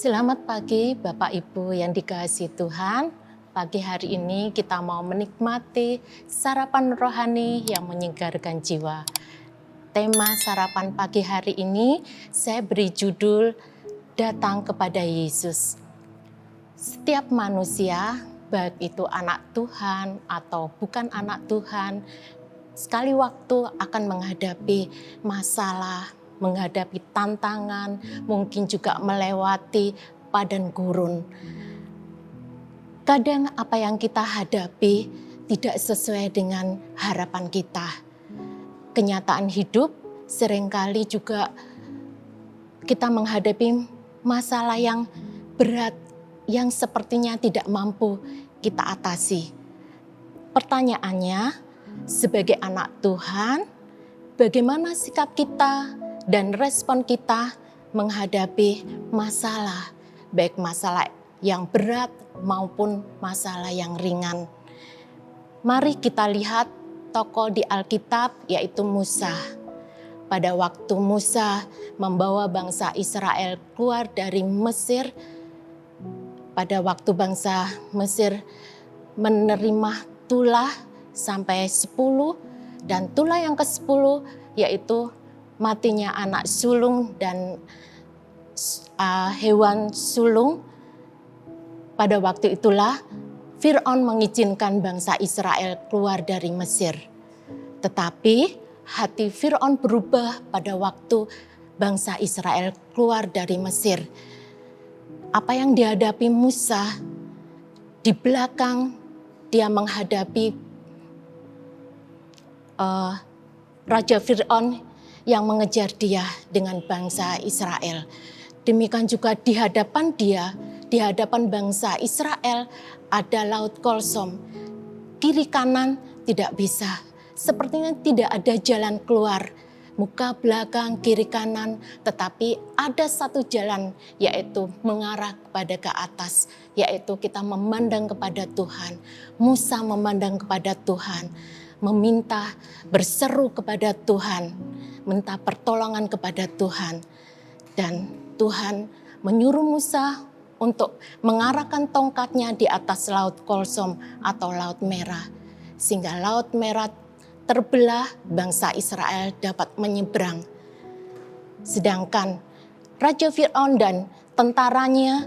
Selamat pagi Bapak Ibu yang dikasihi Tuhan. Pagi hari ini kita mau menikmati sarapan rohani yang menyegarkan jiwa. Tema sarapan pagi hari ini saya beri judul Datang kepada Yesus. Setiap manusia, baik itu anak Tuhan atau bukan anak Tuhan, sekali waktu akan menghadapi masalah, menghadapi tantangan, mungkin juga melewati padang gurun. Kadang apa yang kita hadapi tidak sesuai dengan harapan kita. Kenyataan hidup seringkali juga kita menghadapi masalah yang berat, yang sepertinya tidak mampu kita atasi. Pertanyaannya, sebagai anak Tuhan, bagaimana sikap kita dan respon kita menghadapi masalah, baik masalah yang berat maupun masalah yang ringan. Mari kita lihat tokoh di Alkitab yaitu Musa. Pada waktu Musa membawa bangsa Israel keluar dari Mesir, pada waktu bangsa Mesir menerima tulah sampai 10, dan tulah yang ke-10 yaitu matinya anak sulung dan hewan sulung. Pada waktu itulah Fir'aun mengizinkan bangsa Israel keluar dari Mesir. Tetapi hati Fir'aun berubah pada waktu bangsa Israel keluar dari Mesir. Apa yang dihadapi Musa, di belakang dia menghadapi Raja Fir'aun yang mengejar dia dengan bangsa Israel. Demikian juga di hadapan dia, di hadapan bangsa Israel ada Laut Kolsom. Kiri kanan tidak bisa, sepertinya tidak ada jalan keluar. Muka belakang, kiri kanan, tetapi ada satu jalan, yaitu mengarah kepada ke atas, yaitu kita memandang kepada Tuhan. Musa memandang kepada Tuhan, meminta, berseru kepada Tuhan, minta pertolongan kepada Tuhan. Dan Tuhan menyuruh Musa untuk mengarahkan tongkatnya di atas Laut Kolsom atau Laut Merah. Sehingga Laut Merah terbelah, bangsa Israel dapat menyeberang. Sedangkan Raja Fir'aun dan tentaranya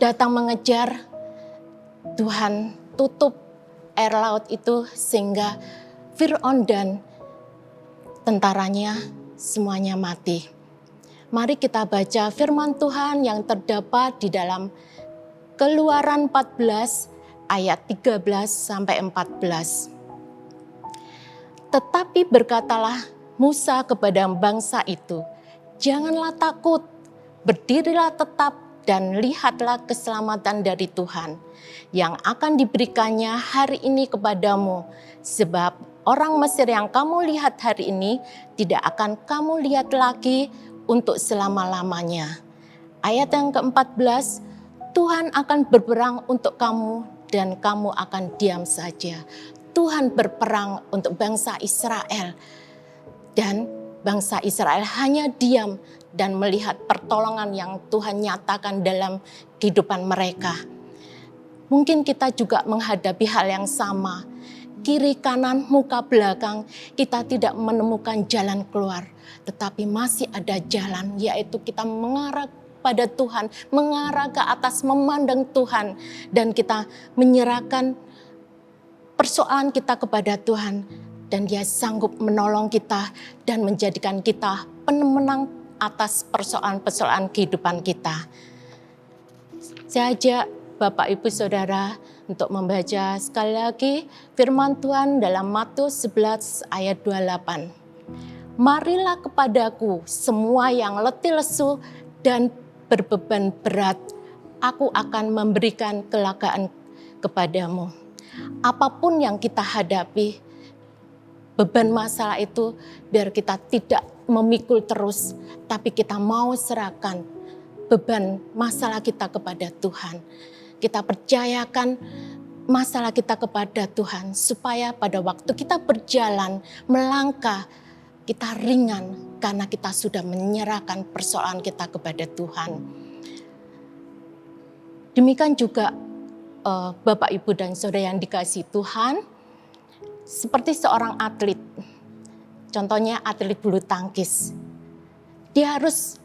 datang mengejar, Tuhan tutup air laut itu sehingga Fir'aun dan tentaranya semuanya mati. Mari kita baca firman Tuhan yang terdapat di dalam Keluaran 14 ayat 13 sampai 14. Tetapi berkatalah Musa kepada bangsa itu, janganlah takut, berdirilah tetap dan lihatlah keselamatan dari Tuhan yang akan diberikannya hari ini kepadamu. Sebab orang Mesir yang kamu lihat hari ini tidak akan kamu lihat lagi untuk selama-lamanya. Ayat yang ke-14, Tuhan akan berperang untuk kamu dan kamu akan diam saja. Tuhan berperang untuk bangsa Israel, dan bangsa Israel hanya diam dan melihat pertolongan yang Tuhan nyatakan dalam kehidupan mereka. Mungkin kita juga menghadapi hal yang sama. Kiri kanan, muka belakang, kita tidak menemukan jalan keluar. Tetapi masih ada jalan, yaitu kita mengarah pada Tuhan, mengarah ke atas, memandang Tuhan. Dan kita menyerahkan persoalan kita kepada Tuhan, dan Dia sanggup menolong kita dan menjadikan kita pemenang atas persoalan-persoalan kehidupan kita. Saya ajak Bapak Ibu Saudara untuk membaca sekali lagi firman Tuhan dalam Matius 11 ayat 28. Marilah kepadaku semua yang letih lesu dan berbeban berat, aku akan memberikan kelegaan kepadamu. Apapun yang kita hadapi, beban masalah itu biar kita tidak memikul terus, tapi kita mau serahkan beban masalah kita kepada Tuhan. Kita percayakan masalah kita kepada Tuhan, supaya pada waktu kita berjalan, melangkah, kita ringan karena kita sudah menyerahkan persoalan kita kepada Tuhan. Demikian juga Bapak, Ibu, dan Saudara yang dikasihi Tuhan, seperti seorang atlet, contohnya atlet bulu tangkis. Dia harus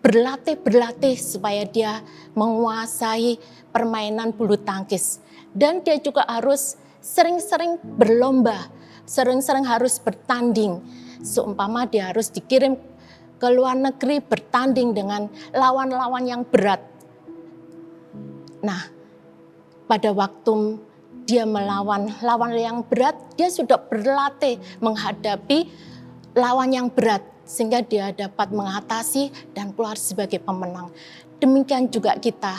berlatih supaya dia menguasai permainan bulu tangkis. Dan dia juga harus sering-sering berlomba, sering-sering harus bertanding. Seumpama dia harus dikirim ke luar negeri bertanding dengan lawan-lawan yang berat. Nah, pada waktu dia melawan lawan yang berat, dia sudah berlatih menghadapi lawan yang berat, sehingga dia dapat mengatasi dan keluar sebagai pemenang. Demikian juga kita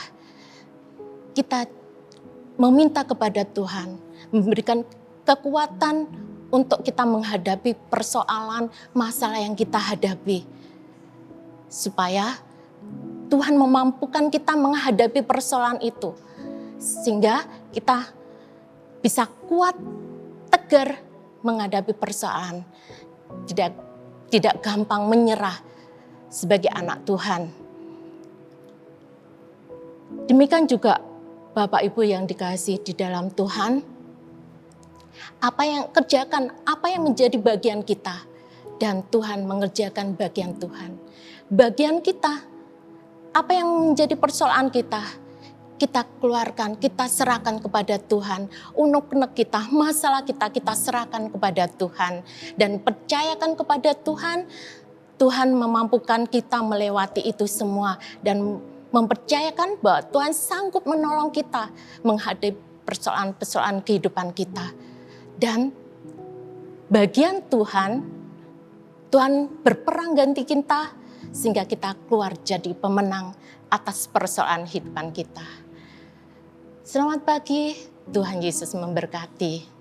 meminta kepada Tuhan, memberikan kekuatan untuk kita menghadapi persoalan, masalah yang kita hadapi. Supaya Tuhan memampukan kita menghadapi persoalan itu. Sehingga kita bisa kuat, tegar menghadapi persoalan. Tidak gampang menyerah sebagai anak Tuhan. Demikian juga Bapak Ibu yang dikasihi di dalam Tuhan, apa yang menjadi bagian kita, dan Tuhan mengerjakan bagian Tuhan. Bagian kita, apa yang menjadi persoalan kita keluarkan, kita serahkan kepada Tuhan. Unek-unek kita, masalah kita serahkan kepada Tuhan. Dan percayakan kepada Tuhan, Tuhan memampukan kita melewati itu semua. Dan mempercayakan bahwa Tuhan sanggup menolong kita menghadapi persoalan-persoalan kehidupan kita. Dan bagian Tuhan berperang ganti kita, sehingga kita keluar jadi pemenang atas persoalan kehidupan kita. Selamat pagi, Tuhan Yesus memberkati.